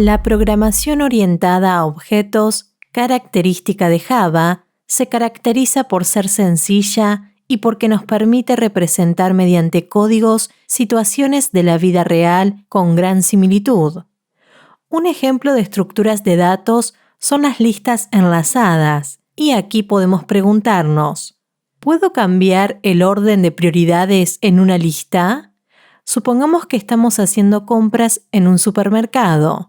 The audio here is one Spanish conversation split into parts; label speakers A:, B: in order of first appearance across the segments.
A: La programación orientada a objetos, característica de Java, se caracteriza por ser sencilla y porque nos permite representar mediante códigos situaciones de la vida real con gran similitud. Un ejemplo de estructuras de datos son las listas enlazadas, y aquí podemos preguntarnos, ¿puedo cambiar el orden de prioridades en una lista? Supongamos que estamos haciendo compras en un supermercado.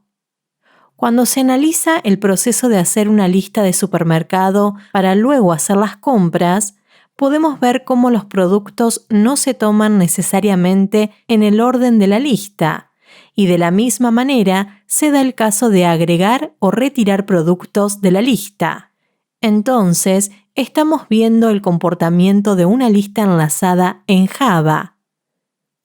A: Cuando se analiza el proceso de hacer una lista de supermercado para luego hacer las compras, podemos ver cómo los productos no se toman necesariamente en el orden de la lista, y de la misma manera se da el caso de agregar o retirar productos de la lista. Entonces, estamos viendo el comportamiento de una lista enlazada en Java.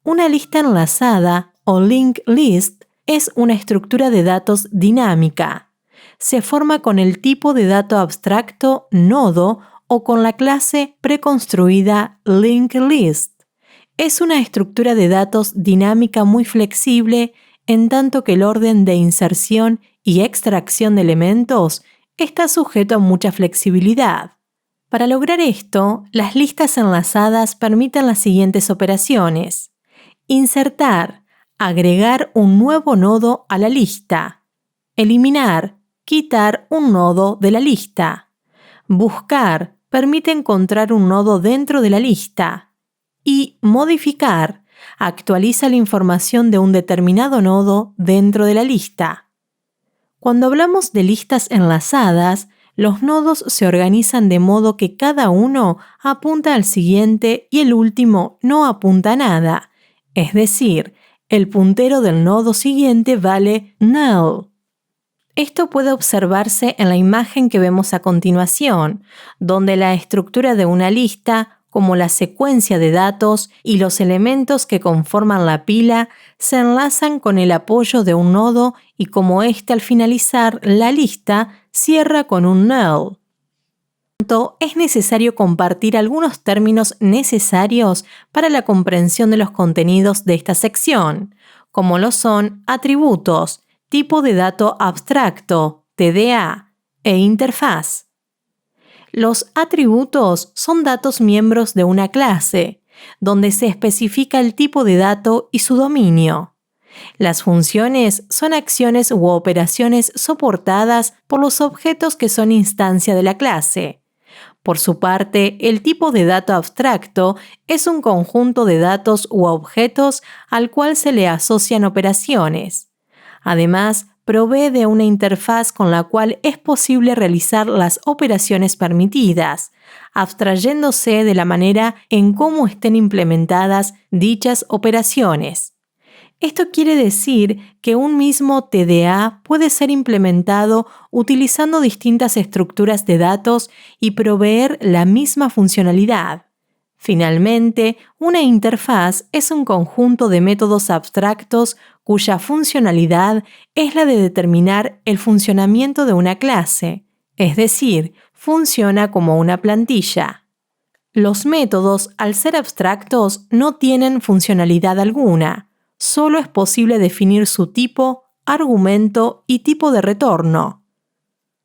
A: Una lista enlazada o linked list es una estructura de datos dinámica. Se forma con el tipo de dato abstracto nodo o con la clase preconstruida linked list. Es una estructura de datos dinámica muy flexible, en tanto que el orden de inserción y extracción de elementos está sujeto a mucha flexibilidad. Para lograr esto, las listas enlazadas permiten las siguientes operaciones: insertar, agregar un nuevo nodo a la lista, eliminar, quitar un nodo de la lista, buscar, permite encontrar un nodo dentro de la lista, y modificar, actualiza la información de un determinado nodo dentro de la lista. Cuando hablamos de listas enlazadas, los nodos se organizan de modo que cada uno apunta al siguiente y el último no apunta a nada, es decir, el puntero del nodo siguiente vale null. Esto puede observarse en la imagen que vemos a continuación, donde la estructura de una lista, como la secuencia de datos y los elementos que conforman la pila, se enlazan con el apoyo de un nodo y como éste al finalizar la lista cierra con un null. Es necesario compartir algunos términos necesarios para la comprensión de los contenidos de esta sección, como lo son atributos, tipo de dato abstracto, TDA, e interfaz. Los atributos son datos miembros de una clase, donde se especifica el tipo de dato y su dominio. Las funciones son acciones u operaciones soportadas por los objetos que son instancia de la clase. Por su parte, el tipo de dato abstracto es un conjunto de datos u objetos al cual se le asocian operaciones. Además, provee de una interfaz con la cual es posible realizar las operaciones permitidas, abstrayéndose de la manera en cómo estén implementadas dichas operaciones. Esto quiere decir que un mismo TDA puede ser implementado utilizando distintas estructuras de datos y proveer la misma funcionalidad. Finalmente, una interfaz es un conjunto de métodos abstractos cuya funcionalidad es la de determinar el funcionamiento de una clase, es decir, funciona como una plantilla. Los métodos, al ser abstractos, no tienen funcionalidad alguna. Solo es posible definir su tipo, argumento y tipo de retorno.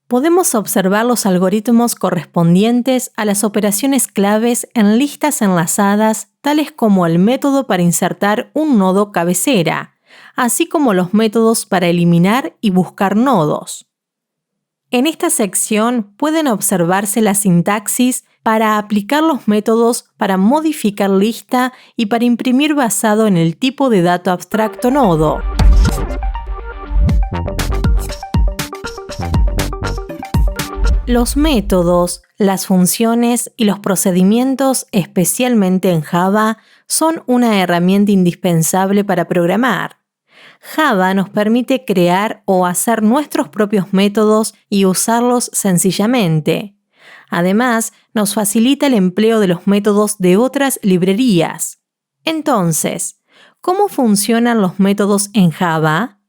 A: Podemos observar los algoritmos correspondientes a las operaciones claves en listas enlazadas, tales como el método para insertar un nodo cabecera, así como los métodos para eliminar y buscar nodos. En esta sección pueden observarse la sintaxis para aplicar los métodos para modificar lista y para imprimir basado en el tipo de dato abstracto nodo. Los métodos, las funciones y los procedimientos, especialmente en Java, son una herramienta indispensable para programar. Java nos permite crear o hacer nuestros propios métodos y usarlos sencillamente. Además, nos facilita el empleo de los métodos de otras librerías. Entonces, ¿cómo funcionan los métodos en Java?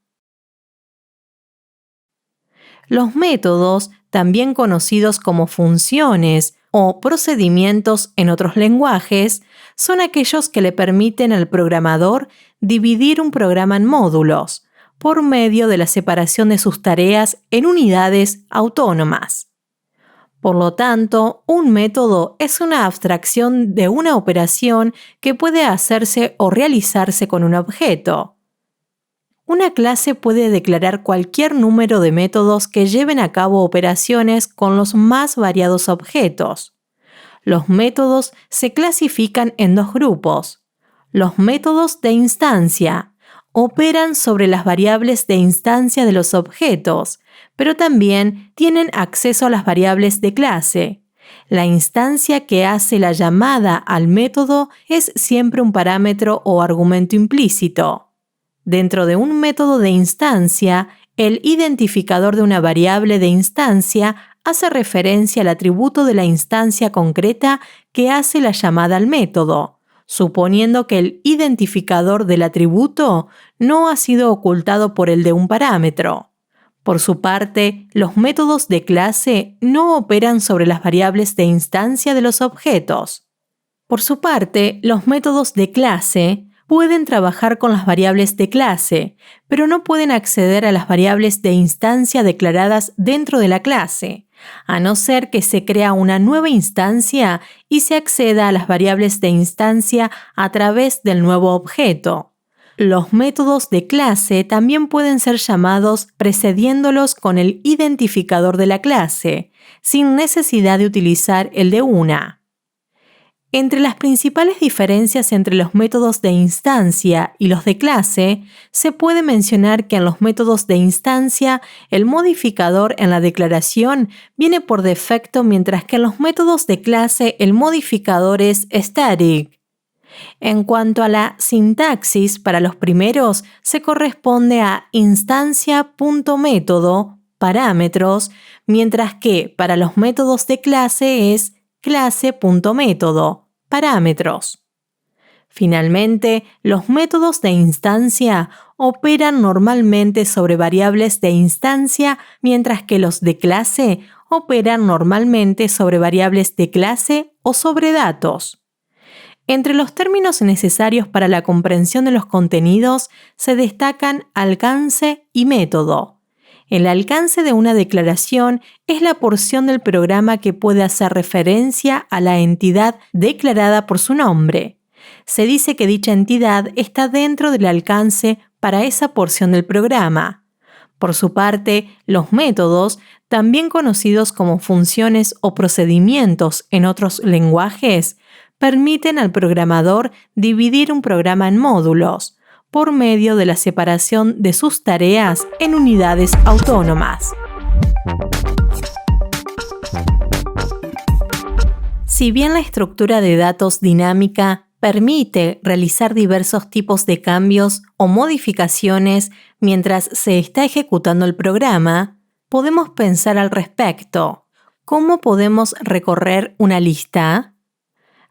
A: Los métodos, también conocidos como funciones o procedimientos en otros lenguajes, son aquellos que le permiten al programador dividir un programa en módulos, por medio de la separación de sus tareas en unidades autónomas. Por lo tanto, un método es una abstracción de una operación que puede hacerse o realizarse con un objeto. Una clase puede declarar cualquier número de métodos que lleven a cabo operaciones con los más variados objetos. Los métodos se clasifican en dos grupos. Los métodos de instancia operan sobre las variables de instancia de los objetos, pero también tienen acceso a las variables de clase. La instancia que hace la llamada al método es siempre un parámetro o argumento implícito. Dentro de un método de instancia, el identificador de una variable de instancia hace referencia al atributo de la instancia concreta que hace la llamada al método, suponiendo que el identificador del atributo no ha sido ocultado por el de un parámetro. Por su parte, los métodos de clase no operan sobre las variables de instancia de los objetos. Por su parte, los métodos de clase pueden trabajar con las variables de clase, pero no pueden acceder a las variables de instancia declaradas dentro de la clase, a no ser que se crea una nueva instancia y se acceda a las variables de instancia a través del nuevo objeto. Los métodos de clase también pueden ser llamados precediéndolos con el identificador de la clase, sin necesidad de utilizar el de una. Entre las principales diferencias entre los métodos de instancia y los de clase, se puede mencionar que en los métodos de instancia el modificador en la declaración viene por defecto, mientras que en los métodos de clase el modificador es static. En cuanto a la sintaxis, para los primeros se corresponde a instancia.método, parámetros, mientras que para los métodos de clase es clase.método, parámetros. Finalmente, los métodos de instancia operan normalmente sobre variables de instancia, mientras que los de clase operan normalmente sobre variables de clase o sobre datos. Entre los términos necesarios para la comprensión de los contenidos se destacan alcance y método. El alcance de una declaración es la porción del programa que puede hacer referencia a la entidad declarada por su nombre. Se dice que dicha entidad está dentro del alcance para esa porción del programa. Por su parte, los métodos, también conocidos como funciones o procedimientos en otros lenguajes, permiten al programador dividir un programa en módulos, por medio de la separación de sus tareas en unidades autónomas. Si bien la estructura de datos dinámica permite realizar diversos tipos de cambios o modificaciones mientras se está ejecutando el programa, podemos pensar al respecto. ¿Cómo podemos recorrer una lista?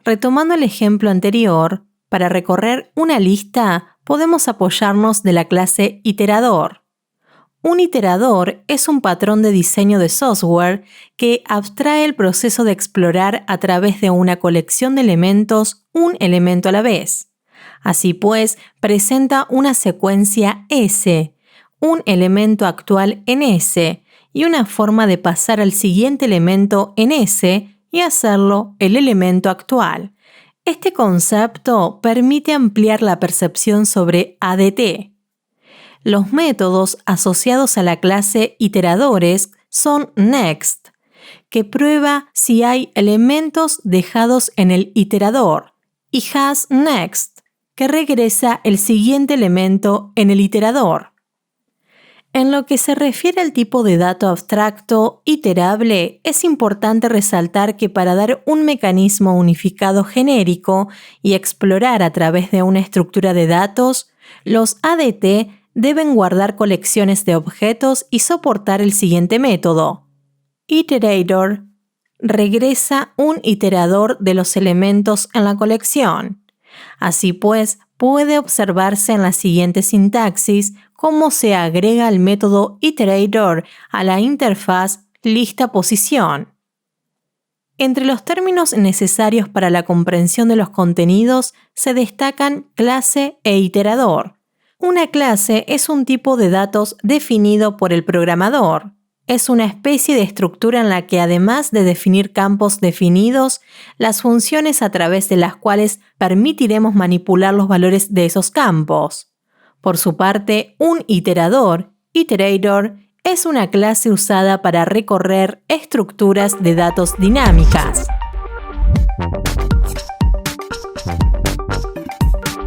A: Retomando el ejemplo anterior, para recorrer una lista podemos apoyarnos de la clase iterador. Un iterador es un patrón de diseño de software que abstrae el proceso de explorar a través de una colección de elementos, un elemento a la vez. Así pues, presenta una secuencia S, un elemento actual en S, y una forma de pasar al siguiente elemento en S y hacerlo el elemento actual. Este concepto permite ampliar la percepción sobre ADT. Los métodos asociados a la clase iteradores son next, que prueba si hay elementos dejados en el iterador, y hasNext, que regresa el siguiente elemento en el iterador. En lo que se refiere al tipo de dato abstracto iterable, es importante resaltar que para dar un mecanismo unificado genérico y explorar a través de una estructura de datos, los ADT deben guardar colecciones de objetos y soportar el siguiente método. Iterator regresa un iterador de los elementos en la colección. Así pues, puede observarse en la siguiente sintaxis cómo se agrega el método iterator a la interfaz lista posición. Entre los términos necesarios para la comprensión de los contenidos se destacan clase e iterador. Una clase es un tipo de datos definido por el programador. Es una especie de estructura en la que, además de definir campos definidos, las funciones a través de las cuales permitiremos manipular los valores de esos campos. Por su parte, un iterador, iterator, es una clase usada para recorrer estructuras de datos dinámicas.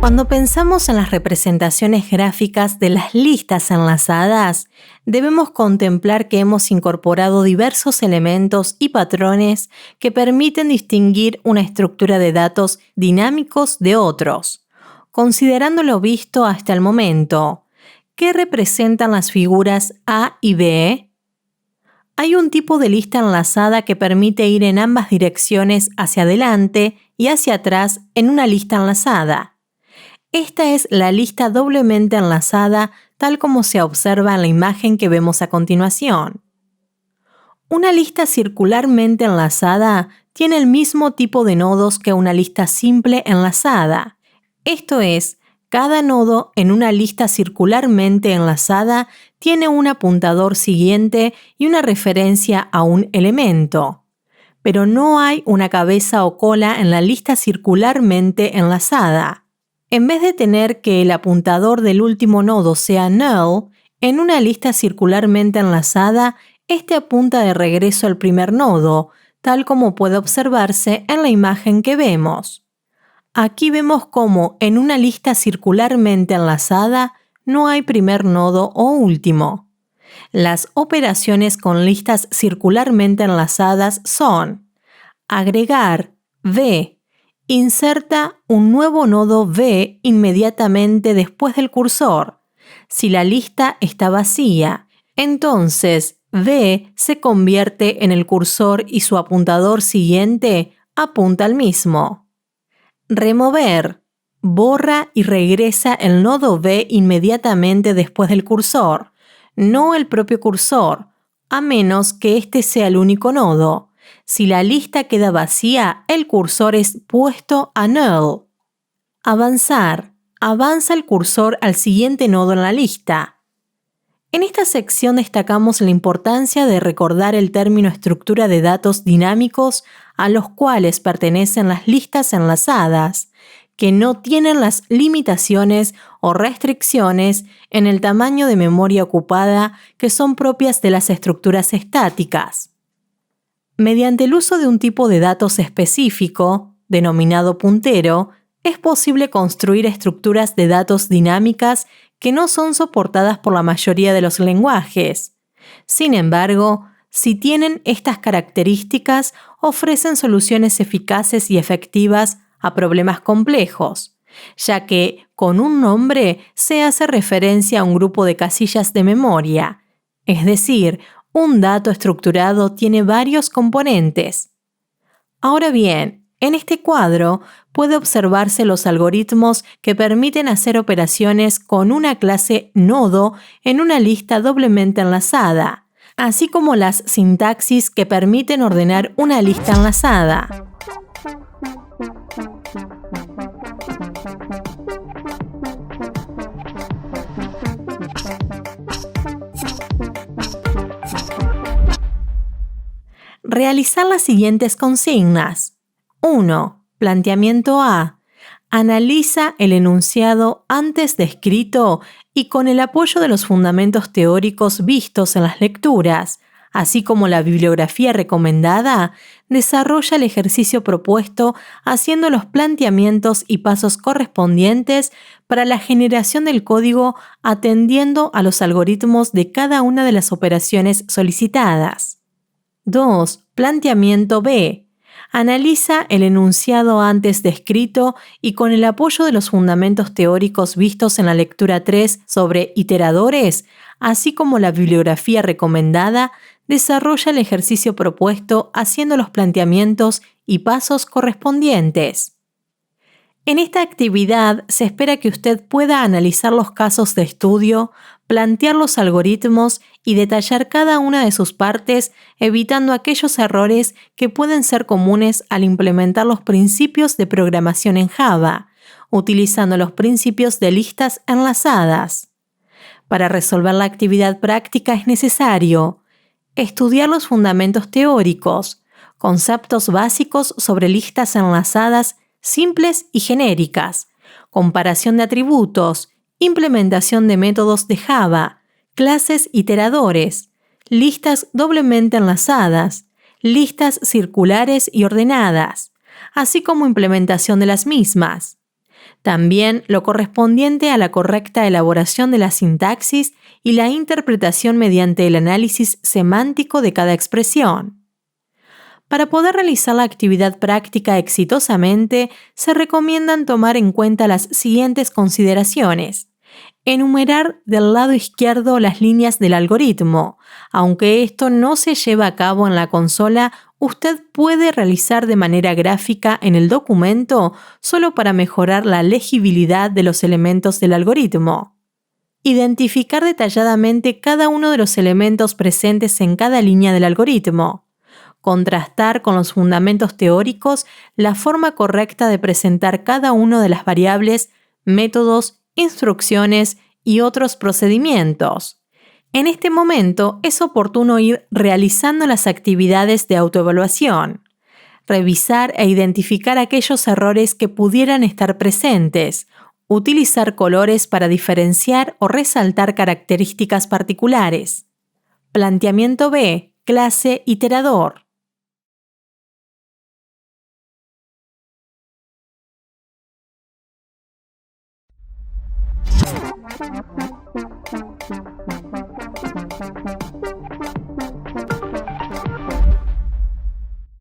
A: Cuando pensamos en las representaciones gráficas de las listas enlazadas, debemos contemplar que hemos incorporado diversos elementos y patrones que permiten distinguir una estructura de datos dinámicos de otros. Considerando lo visto hasta el momento, ¿qué representan las figuras A y B? Hay un tipo de lista enlazada que permite ir en ambas direcciones hacia adelante y hacia atrás en una lista enlazada. Esta es la lista doblemente enlazada, tal como se observa en la imagen que vemos a continuación. Una lista circularmente enlazada tiene el mismo tipo de nodos que una lista simple enlazada. Esto es, cada nodo en una lista circularmente enlazada tiene un apuntador siguiente y una referencia a un elemento. Pero no hay una cabeza o cola en la lista circularmente enlazada. En vez de tener que el apuntador del último nodo sea null, en una lista circularmente enlazada, este apunta de regreso al primer nodo, tal como puede observarse en la imagen que vemos. Aquí vemos cómo en una lista circularmente enlazada no hay primer nodo o último. Las operaciones con listas circularmente enlazadas son: agregar v. Inserta un nuevo nodo v inmediatamente después del cursor. Si la lista está vacía, entonces v se convierte en el cursor y su apuntador siguiente apunta al mismo. Remover. Borra y regresa el nodo v inmediatamente después del cursor, no el propio cursor, a menos que este sea el único nodo. Si la lista queda vacía, el cursor es puesto a null. Avanzar. Avanza el cursor al siguiente nodo en la lista. En esta sección destacamos la importancia de recordar el término estructura de datos dinámicos a los cuales pertenecen las listas enlazadas, que no tienen las limitaciones o restricciones en el tamaño de memoria ocupada que son propias de las estructuras estáticas. Mediante el uso de un tipo de datos específico, denominado puntero, es posible construir estructuras de datos dinámicas que no son soportadas por la mayoría de los lenguajes. Sin embargo, si tienen estas características, ofrecen soluciones eficaces y efectivas a problemas complejos, ya que con un nombre se hace referencia a un grupo de casillas de memoria, es decir, un dato estructurado tiene varios componentes. Ahora bien, en este cuadro puede observarse los algoritmos que permiten hacer operaciones con una clase nodo en una lista doblemente enlazada, así como las sintaxis que permiten ordenar una lista enlazada. Realizar las siguientes consignas. 1. Planteamiento A. Analiza el enunciado antes descrito y con el apoyo de los fundamentos teóricos vistos en las lecturas, así como la bibliografía recomendada, desarrolla el ejercicio propuesto haciendo los planteamientos y pasos correspondientes para la generación del código atendiendo a los algoritmos de cada una de las operaciones solicitadas. 2. Planteamiento B. Analiza el enunciado antes descrito y con el apoyo de los fundamentos teóricos vistos en la lectura 3 sobre iteradores, así como la bibliografía recomendada, desarrolla el ejercicio propuesto haciendo los planteamientos y pasos correspondientes. En esta actividad se espera que usted pueda analizar los casos de estudio, plantear los algoritmos y detallar cada una de sus partes, evitando aquellos errores que pueden ser comunes al implementar los principios de programación en Java, utilizando los principios de listas enlazadas. Para resolver la actividad práctica es necesario estudiar los fundamentos teóricos, conceptos básicos sobre listas enlazadas simples y genéricas, comparación de atributos, implementación de métodos de Java, clases iteradores, listas doblemente enlazadas, listas circulares y ordenadas, así como implementación de las mismas. También lo correspondiente a la correcta elaboración de la sintaxis y la interpretación mediante el análisis semántico de cada expresión. Para poder realizar la actividad práctica exitosamente, se recomiendan tomar en cuenta las siguientes consideraciones. Enumerar del lado izquierdo las líneas del algoritmo. Aunque esto no se lleva a cabo en la consola, usted puede realizar de manera gráfica en el documento solo para mejorar la legibilidad de los elementos del algoritmo. Identificar detalladamente cada uno de los elementos presentes en cada línea del algoritmo. Contrastar con los fundamentos teóricos la forma correcta de presentar cada una de las variables, métodos, instrucciones y otros procedimientos. En este momento es oportuno ir realizando las actividades de autoevaluación, revisar e identificar aquellos errores que pudieran estar presentes, utilizar colores para diferenciar o resaltar características particulares. Planteamiento B. Clase iterador.